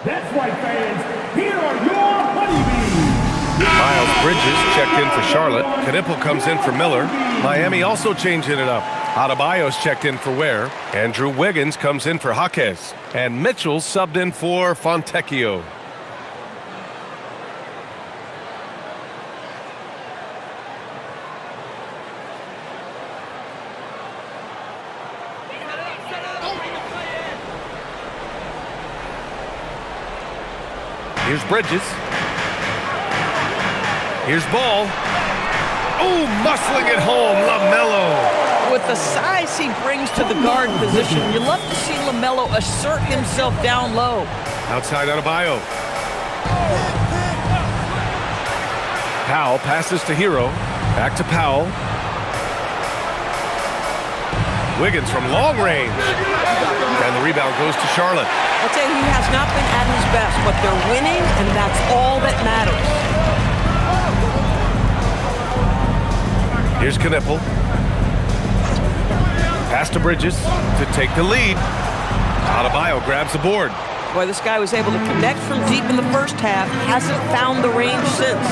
That's right, fans. Here are your honeybees. Miles Bridges checked in for Charlotte. Knipple comes in for Miller. Miami also changing it up. Adebayo's checked in for Ware. Andrew Wiggins comes in for Jaquez. And Mitchell subbed in for Fontecchio. Here's Bridges. Here's Ball. Oh, muscling it home, LaMelo. With the size he brings to the guard position, you love to see LaMelo assert himself down low. Outside Adebayo. Powell passes to Hero. Back to Powell. Wiggins from long range. And the rebound goes to Charlotte. I'll tell you, he has not been at his best, but they're winning, and that's all that matters. Here's Knipple. Pass to Bridges to take the lead. Adebayo grabs the board. Boy, this guy was able to connect from deep in the first half, hasn't found the range since.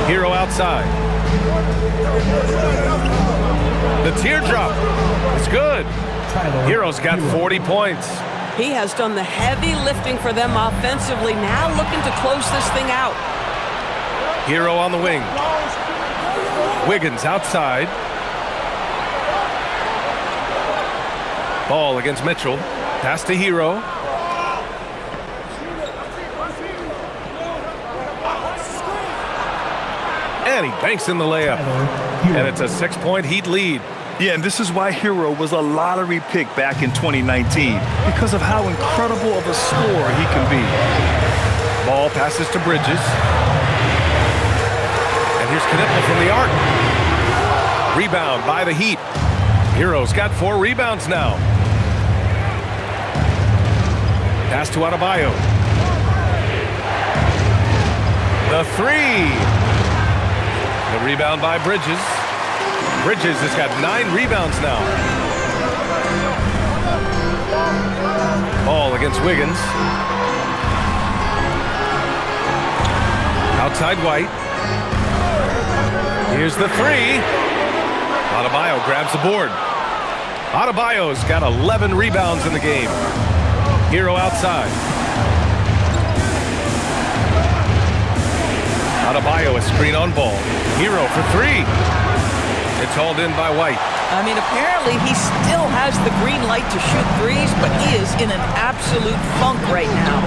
Hero outside. The teardrop. It's good. Hero's got 40 points. He has done the heavy lifting for them offensively, now looking to close this thing out. Hero on the wing. Wiggins outside. Ball against Mitchell. Pass to Hero. And he banks in the layup. And it's a 6-point Heat lead. Yeah, and this is why Hero was a lottery pick back in 2019, because of how incredible of a scorer he can be. Ball passes to Bridges. And here's Knipple from the arc. Rebound by the Heat. Hero's got 4 rebounds now. Pass to Adebayo. The 3. The rebound by Bridges. Bridges has got 9 rebounds now. Ball against Wiggins. Outside White. Here's the 3. Adebayo grabs the board. Adebayo's got 11 rebounds in the game. Hero outside. Adebayo a screen on Ball. Hero for 3. It's hauled in by White. I mean, apparently he still has the green light to shoot threes, but he is in an absolute funk right now.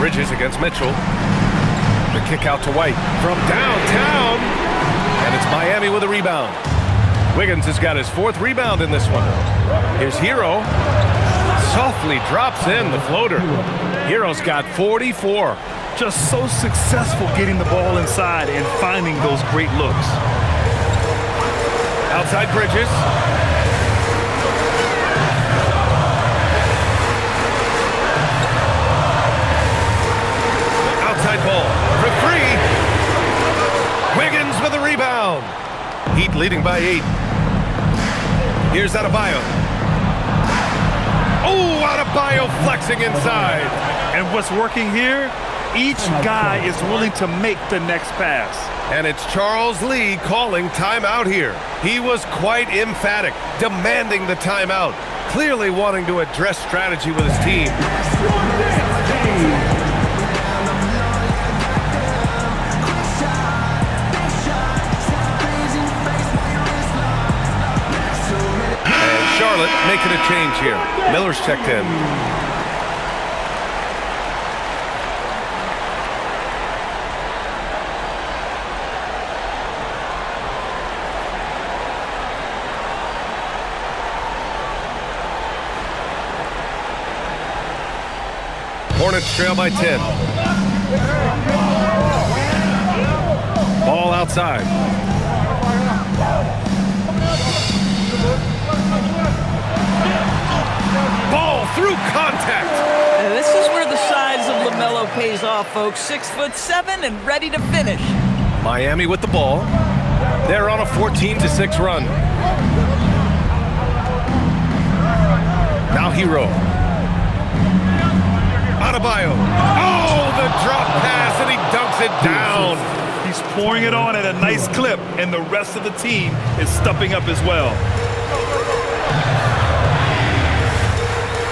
Bridges against Mitchell. The kick out to White from downtown. And it's Miami with a rebound. Wiggins has got his 4th rebound in this one. Here's Hero. Softly drops in the floater. Hero's got 44. Just so successful getting the ball inside and finding those great looks. Outside Bridges. Outside Ball for 3. Heat leading by 8. Here's Adebayo. Oh, Adebayo flexing inside. And what's working here? Each guy is willing to make the next pass. And it's Charles Lee calling timeout here. He was quite emphatic, demanding the timeout, clearly wanting to address strategy with his team. And Charlotte making a change here. Miller's checked in. Hornets trail by 10. Ball outside. Ball through contact. This is where the size of LaMelo pays off, folks. 6'7" and ready to finish. Miami with the ball. They're on a 14-6 run. Now Hero. Adebayo. Oh, the drop pass, and he dunks it down. He's pouring it on at a nice clip, and the rest of the team is stepping up as well.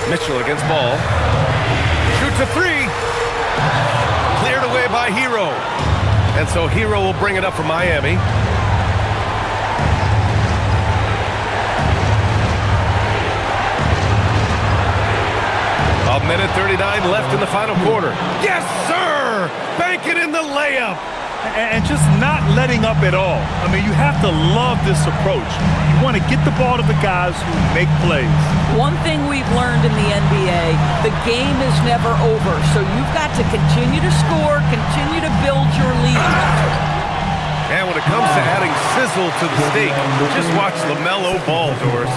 Mitchell against ball. Shoots a 3. Cleared away by Hero. And so Hero will bring it up for Miami. A minute 39 left in the final quarter. Yes, sir! Bank it in the layup. And just not letting up at all. I mean, you have to love this approach. You want to get the ball to the guys who make plays. One thing we've learned in the NBA, the game is never over. So you've got to continue to score, continue to build your lead. And when it comes to adding sizzle to the steak, just watch LaMelo ball, Doris.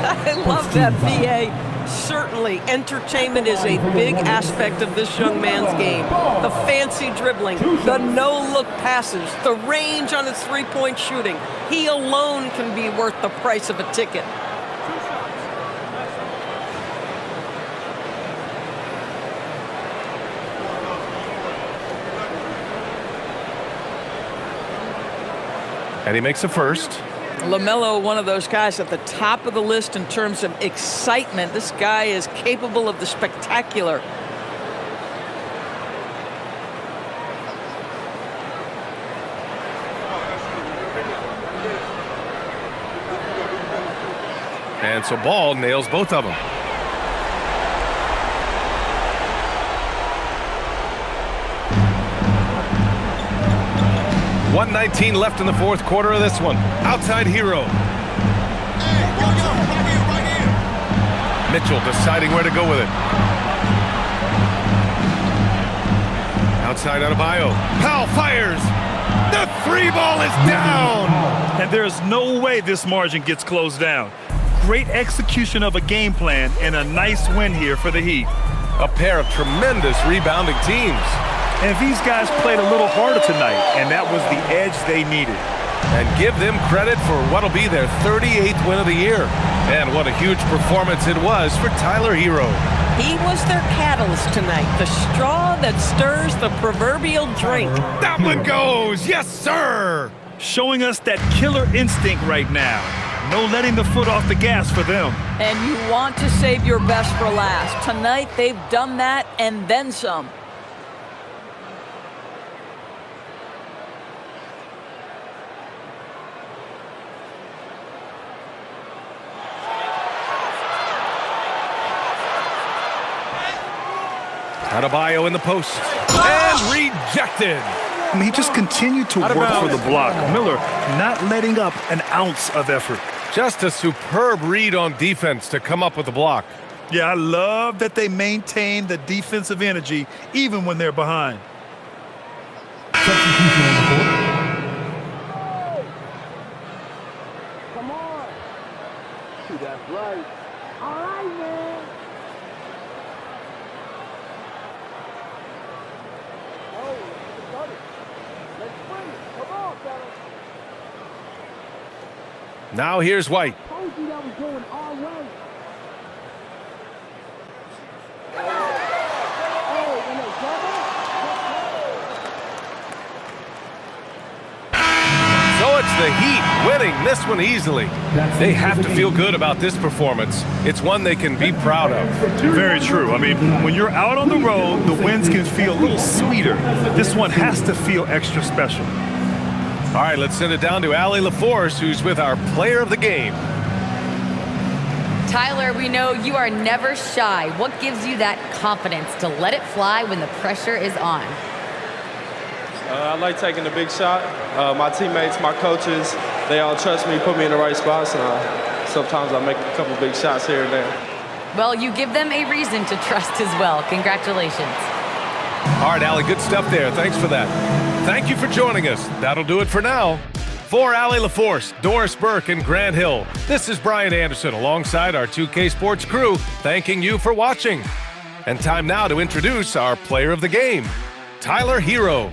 I love that, VA. Certainly, entertainment is a big aspect of this young man's game. The fancy dribbling, the no-look passes, the range on his three-point shooting. He alone can be worth the price of a ticket. And he makes a first. LaMelo, one of those guys at the top of the list in terms of excitement. This guy is capable of the spectacular. And so Ball nails both of them. .119 left in the fourth quarter of this one. Outside Hero. Mitchell deciding where to go with it. Outside Adebayo. Powell fires. The three ball is down. And there's no way this margin gets closed down. Great execution of a game plan and a nice win here for the Heat. A pair of tremendous rebounding teams. And these guys played a little harder tonight, and that was the edge they needed. And give them credit for what'll be their 38th win of the year. And what a huge performance it was for Tyler Hero. He was their catalyst tonight, the straw that stirs the proverbial drink. That one goes, yes sir! Showing us that killer instinct right now. No letting the foot off the gas for them. And you want to save your best for last. Tonight they've done that and then some. Adebayo in the post. And rejected. I mean, he just continued to work for the block. Miller not letting up an ounce of effort. Just a superb read on defense to come up with the block. Yeah, I love that they maintain the defensive energy even when they're behind. Come on. That's right. All right, man. Now here's White. Told you that was going our way. So it's the Heat winning this one easily. They have to feel good about this performance. It's one they can be proud of. Very true. I mean, when you're out on the road, the wins can feel a little sweeter. This one has to feel extra special. All right, let's send it down to Allie LaForce, who's with our player of the game. Tyler, we know you are never shy. What gives you that confidence to let it fly when the pressure is on? I like taking the big shot. My teammates, my coaches, they all trust me, put me in the right spots, and sometimes I make a couple big shots here and there. Well, you give them a reason to trust as well. Congratulations. All right, Allie, good stuff there. Thanks for that. Thank you for joining us. That'll do it for now. For Allie LaForce, Doris Burke, and Grant Hill, this is Brian Anderson alongside our 2K Sports crew, thanking you for watching. And time now to introduce our player of the game, Tyler Hero.